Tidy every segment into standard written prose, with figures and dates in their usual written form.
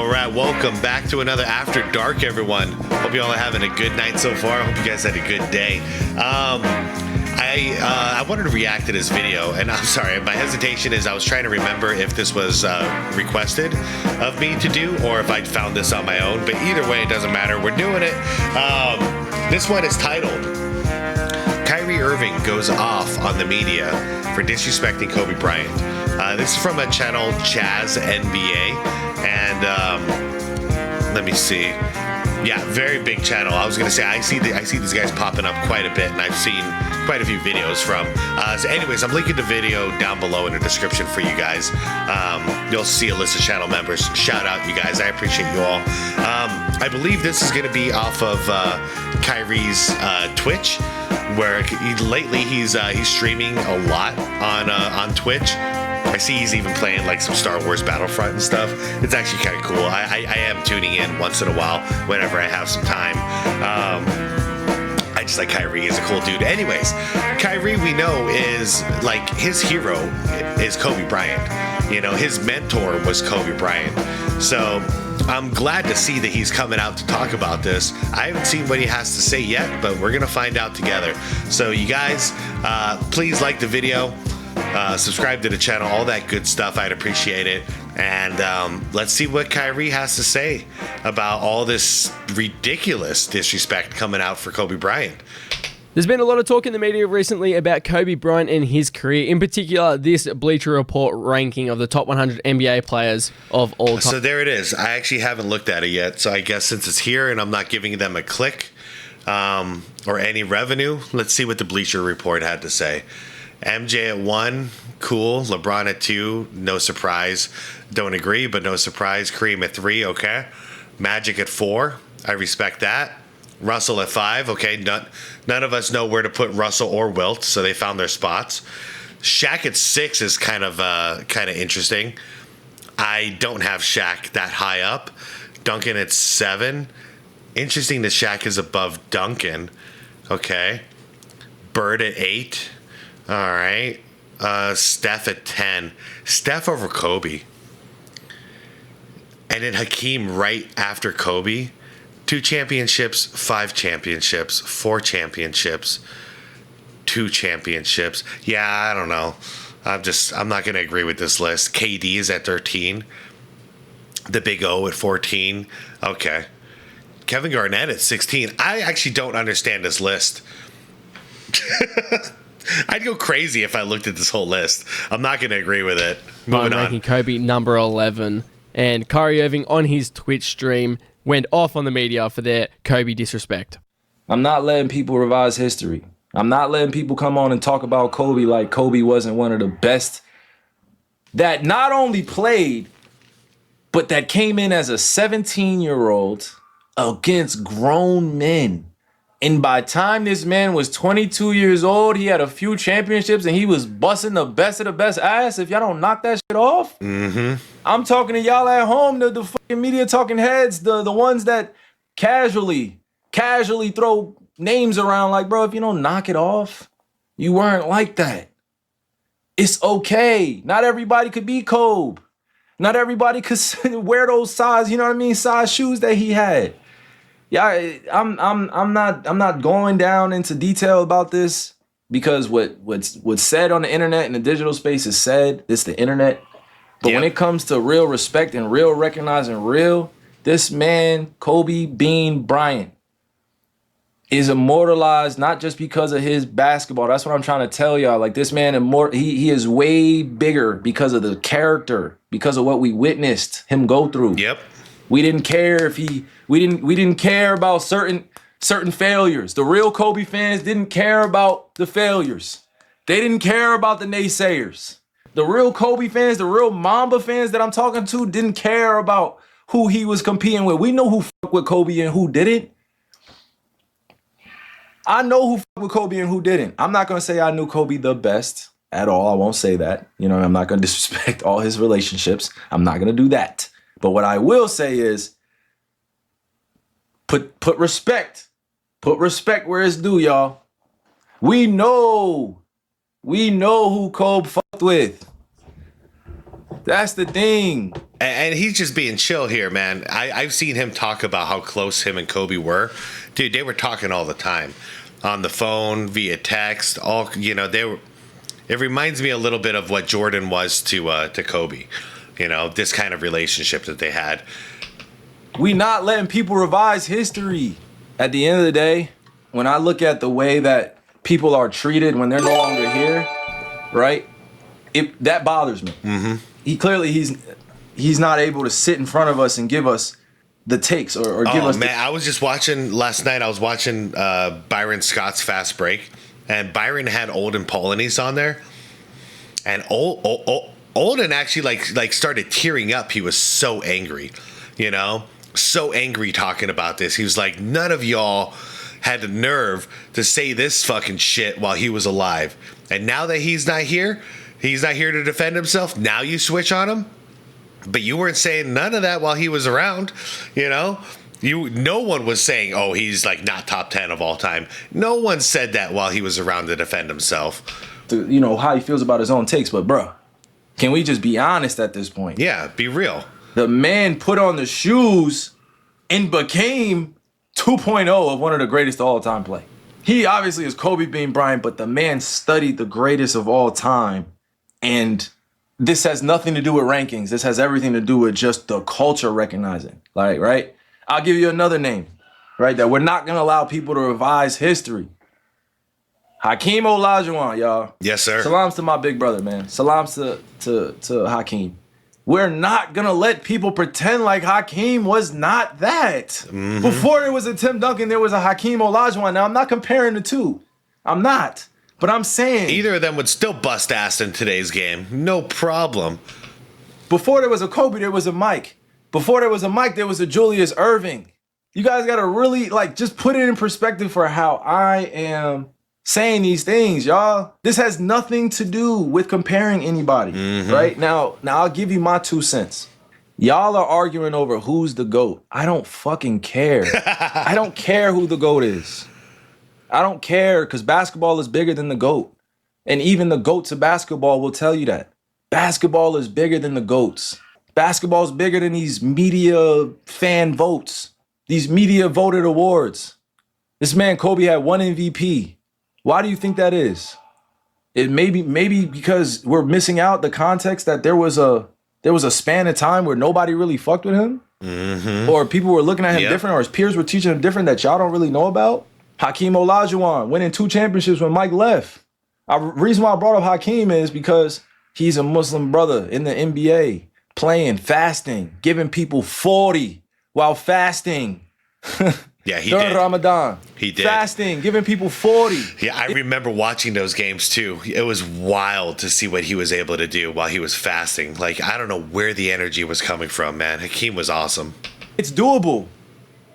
All right, welcome back to another After Dark, everyone. Hope you all are having a good night so far. Hope you guys had a good day. I wanted to react to this video, and I'm sorry, my hesitation is I was trying to remember if this was requested of me to do or if I found this on my own, but either way, it doesn't matter. We're doing it. This one is titled, Kyrie Irving Goes Off on the Media for Disrespecting Kobe Bryant. This is from a channel, XZAVIER-DAA-GOD, and let me see. Yeah, very big channel. I was gonna say I see these guys popping up quite a bit, and I've seen quite a few videos from. So anyways, I'm linking the video down below in the description for you guys. You'll see a list of channel members. Shout out, you guys. I appreciate you all. I believe this is gonna be off of Kyrie's Twitch, where lately he's streaming a lot on Twitch. I see he's even playing like some Star Wars Battlefront and stuff. It's actually kind of cool. I am tuning in once in a while whenever I have some time. I just like Kyrie. He's a cool dude. Anyways, Kyrie, we know, is like his hero is Kobe Bryant. You know, his mentor was Kobe Bryant. So I'm glad to see that he's coming out to talk about this. I haven't seen what he has to say yet, but we're gonna find out together. So you guys, please like the video. Subscribe to the channel, all that good stuff. I'd appreciate it. And let's see what Kyrie has to say about all this ridiculous disrespect coming out for Kobe Bryant. There's been a lot of talk in the media recently about Kobe Bryant and his career. In particular, this Bleacher Report ranking of the top 100 NBA players of all time. So there it is. I actually haven't looked at it yet. So I guess since it's here and I'm not giving them a click or any revenue, let's see what the Bleacher Report had to say. MJ at 1, cool. LeBron at 2, no surprise. Don't agree, but no surprise. Kareem at 3, okay. Magic at 4, I respect that. Russell at 5, okay. None of us know where to put Russell or Wilt, so they found their spots. Shaq at 6 is kind of interesting. I don't have Shaq that high up. Duncan at 7. Interesting that Shaq is above Duncan, okay. Bird at 8. All right. Steph at 10. Steph over Kobe. And then Hakeem right after Kobe. 2 championships, 5 championships, 4 championships, 2 championships. Yeah, I don't know. I'm not going to agree with this list. KD is at 13. The Big O at 14. Okay. Kevin Garnett at 16. I actually don't understand this list. I'd go crazy if I looked at this whole list. I'm not going to agree with it. Moving on. Ranking Kobe number 11. And Kyrie Irving on his Twitch stream went off on the media for their Kobe disrespect. I'm not letting people revise history. I'm not letting people come on and talk about Kobe like Kobe wasn't one of the best that not only played, but that came in as a 17-year-old against grown men. And by the time this man was 22 years old, he had a few championships and he was busting the best of the best ass. If y'all don't knock that shit off, I'm talking to y'all at home, the fucking media talking heads, the ones that casually throw names around like, bro, if you don't knock it off, you weren't like that. It's okay. Not everybody could be Kobe. Not everybody could wear those size, you know what I mean, size shoes that he had. Yeah, I'm not going down into detail about this because what's said on the internet and the digital space is said. It's the internet. But when it comes to real respect and real recognizing real, this man, Kobe Bean Bryant, is immortalized not just because of his basketball. That's what I'm trying to tell y'all. Like, this man, he is way bigger because of the character, because of what we witnessed him go through. Yep. We didn't care if we didn't care about certain failures. The real Kobe fans didn't care about the failures. They didn't care about the naysayers. The real Kobe fans, the real Mamba fans that I'm talking to didn't care about who he was competing with. We know who fucked with Kobe and who didn't. I know who fucked with Kobe and who didn't. I'm not going to say I knew Kobe the best at all. I won't say that. You know, I'm not going to disrespect all his relationships. I'm not going to do that. But what I will say is put respect. Put respect where it's due, y'all. We know who Kobe fucked with. That's the thing. And he's just being chill here, man. I've seen him talk about how close him and Kobe were. Dude, they were talking all the time. On the phone, via text, all, you know, they were. It reminds me a little bit of what Jordan was to Kobe. You know, this kind of relationship that they had. We not letting people revise history. At the end of the day, when I look at the way that people are treated when they're no longer here, right? That bothers me. Mm-hmm. He's not able to sit in front of us and give us the takes or give us. Man, I was just watching last night. I was watching Byron Scott's Fast Break, and Byron had Olden Polanese on there, and Olden actually like started tearing up. He was so angry, you know, so angry talking about this. He was like, none of y'all had the nerve to say this fucking shit while he was alive, and now that he's not here to defend himself. Now you switch on him. But you weren't saying none of that while he was around, you know? No one was saying, oh, he's like not top 10 of all time. No one said that while he was around to defend himself. You know, how he feels about his own takes. But, bro, can we just be honest at this point? Yeah, be real. The man put on the shoes and became 2.0 of one of the greatest of all time play. He obviously is Kobe being Bryant, but the man studied the greatest of all time. And this has nothing to do with rankings. This has everything to do with just the culture recognizing. Like, right? I'll give you another name, right? That we're not going to allow people to revise history. Hakeem Olajuwon, y'all. Yes, sir. Salams to my big brother, man. Salams to Hakeem. We're not going to let people pretend like Hakeem was not that. Mm-hmm. Before there was a Tim Duncan, there was a Hakeem Olajuwon. Now, I'm not comparing the two. I'm not. But I'm saying either of them would still bust ass in today's game. No problem. Before there was a Kobe, there was a Mike. Before there was a Mike, there was a Julius Irving. You guys got to really just put it in perspective for how I am saying these things, y'all. This has nothing to do with comparing anybody, right? Now I'll give you my 2 cents. Y'all are arguing over who's the GOAT. I don't fucking care. I don't care who the GOAT is. I don't care, because basketball is bigger than the GOAT. And even the GOATs of basketball will tell you that. Basketball is bigger than the GOATs. Basketball is bigger than these media fan votes, these media voted awards. This man, Kobe, had 1 MVP. Why do you think that is? It maybe because we're missing out the context that there was a span of time where nobody really fucked with him, or people were looking at him different, or his peers were teaching him different that y'all don't really know about. Hakeem Olajuwon winning 2 championships when Mike left. The reason why I brought up Hakeem is because he's a Muslim brother in the NBA, playing, fasting, giving people 40 while fasting. Yeah, he during did. Ramadan. He did. Fasting, giving people 40. Yeah, I remember watching those games too. It was wild to see what he was able to do while he was fasting. Like, I don't know where the energy was coming from, man. Hakeem was awesome. It's doable.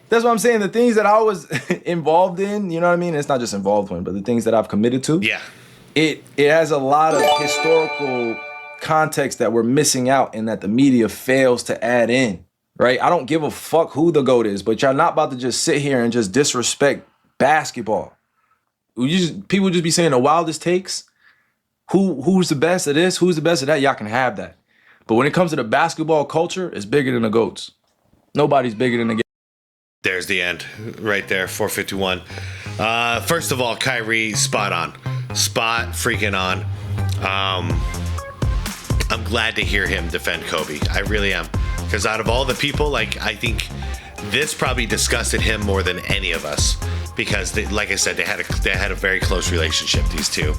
That's what I'm saying. The things that I was involved in, you know what I mean? It's not just involved in, but the things that I've committed to. Yeah. It has a lot of historical context that we're missing out and that the media fails to add in, right? I don't give a fuck who the GOAT is, but y'all not about to just sit here and just disrespect basketball. People just be saying the wildest takes. Who's the best at this? Who's the best at that? Y'all can have that. But when it comes to the basketball culture, it's bigger than the GOATs. Nobody's bigger than the game. There's the end right there, 451. First of all, Kyrie, spot on. Spot freaking on. I'm glad to hear him defend Kobe. I really am. Because out of all the people, I think this probably disgusted him more than any of us. Because, like I said, they had a very close relationship, these two.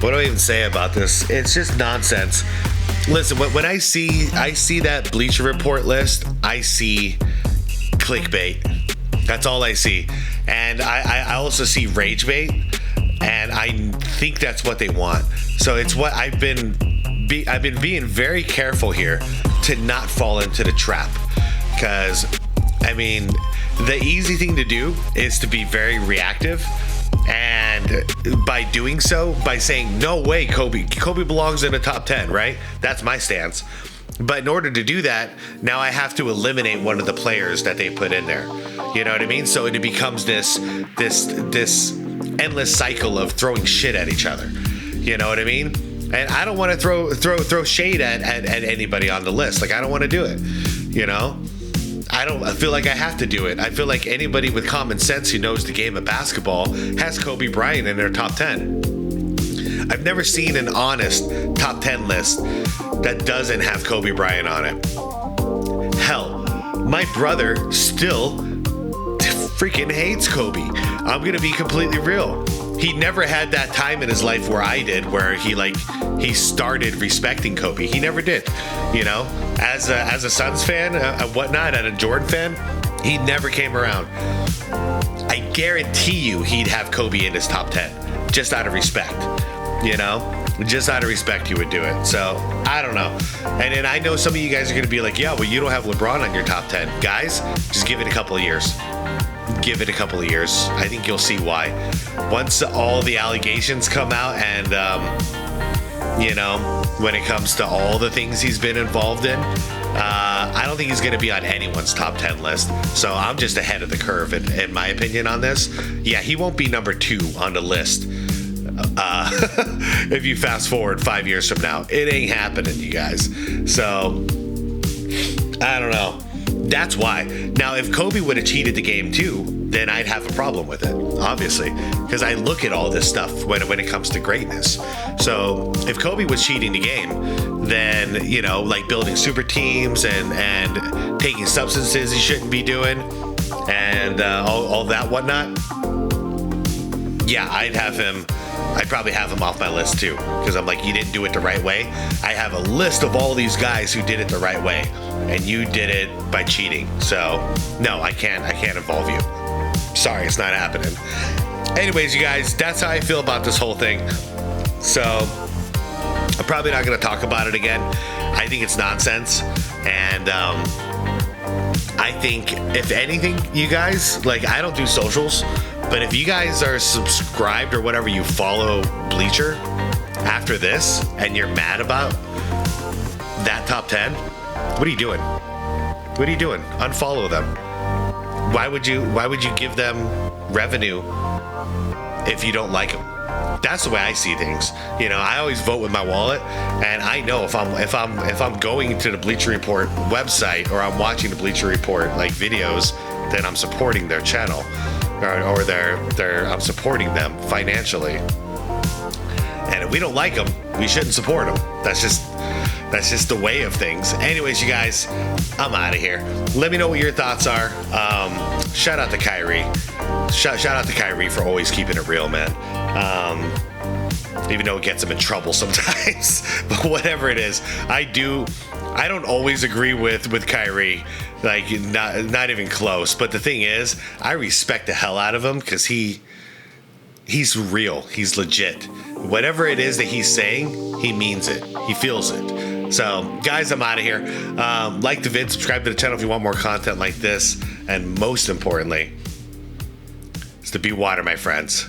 What do I even say about this? It's just nonsense. Listen, when I see that Bleacher Report list, I see clickbait. That's all I see. And I also see rage bait, and I think that's what they want. So it's what I've been being very careful here to not fall into the trap. Because, I mean, the easy thing to do is to be very reactive. And by doing so, by saying, no way, Kobe belongs in the top 10, right? That's my stance. But in order to do that, now I have to eliminate one of the players that they put in there. You know what I mean? So it becomes this endless cycle of throwing shit at each other. You know what I mean? And I don't want to throw shade at anybody on the list. Like, I don't want to do it. You know? I feel like I have to do it. I feel like anybody with common sense who knows the game of basketball has Kobe Bryant in their top 10. I've never seen an honest top 10 list that doesn't have Kobe Bryant on it. Hell, my brother still freaking hates Kobe. I'm going to be completely real. He never had that time in his life where I did, where he started respecting Kobe. He never did, you know. As a Suns fan and whatnot, and a Jordan fan, he never came around. I guarantee you, he'd have Kobe in his top 10, just out of respect, you know. Just out of respect, he would do it. So I don't know. And then I know some of you guys are going to be like, yeah, well, you don't have LeBron on your top 10, guys. Just give it a couple of years. Give it a couple of years. I think you'll see why. Once all the allegations come out and, you know, when it comes to all the things he's been involved in, I don't think he's going to be on anyone's top 10 list. So I'm just ahead of the curve, in my opinion, on this. Yeah, he won't be number 2 on the list. If you fast forward 5 years from now, it ain't happening, you guys. So I don't know. That's why. Now, if Kobe would have cheated the game too, then I'd have a problem with it, obviously, because I look at all this stuff when it comes to greatness. So if Kobe was cheating the game, then, you know, like building super teams and taking substances he shouldn't be doing and all that whatnot, yeah, I'd probably have him off my list too, because I'm like, you didn't do it the right way. I have a list of all these guys who did it the right way, and you did it by cheating. So no, I can't involve you. Sorry, it's not happening. Anyways, you guys, that's how I feel about this whole thing. So I'm probably not going to talk about it again. I think it's nonsense, and I think if anything, you guys, like, I don't do socials, but if you guys are subscribed or whatever, you follow Bleacher after this and you're mad about that top 10, what are you doing? What are you doing? Unfollow them. Why would you give them revenue if you don't like them? That's the way I see things. You know, I always vote with my wallet, and I know if I'm going to the Bleacher Report website or I'm watching the Bleacher Report like videos, then I'm supporting their channel. Or I'm supporting them financially. And if we don't like them, we shouldn't support them. That's just the way of things. Anyways, you guys, I'm out of here. Let me know what your thoughts are. Shout out to Kyrie. Shout out to Kyrie for always keeping it real, man. Even though it gets him in trouble sometimes. But whatever it is, I don't always agree with Kyrie, like not even close. But the thing is, I respect the hell out of him because he's real. He's legit. Whatever it is that he's saying, he means it. He feels it. So, guys, I'm out of here. Like the vid, subscribe to the channel if you want more content like this, and most importantly, is to be water, my friends.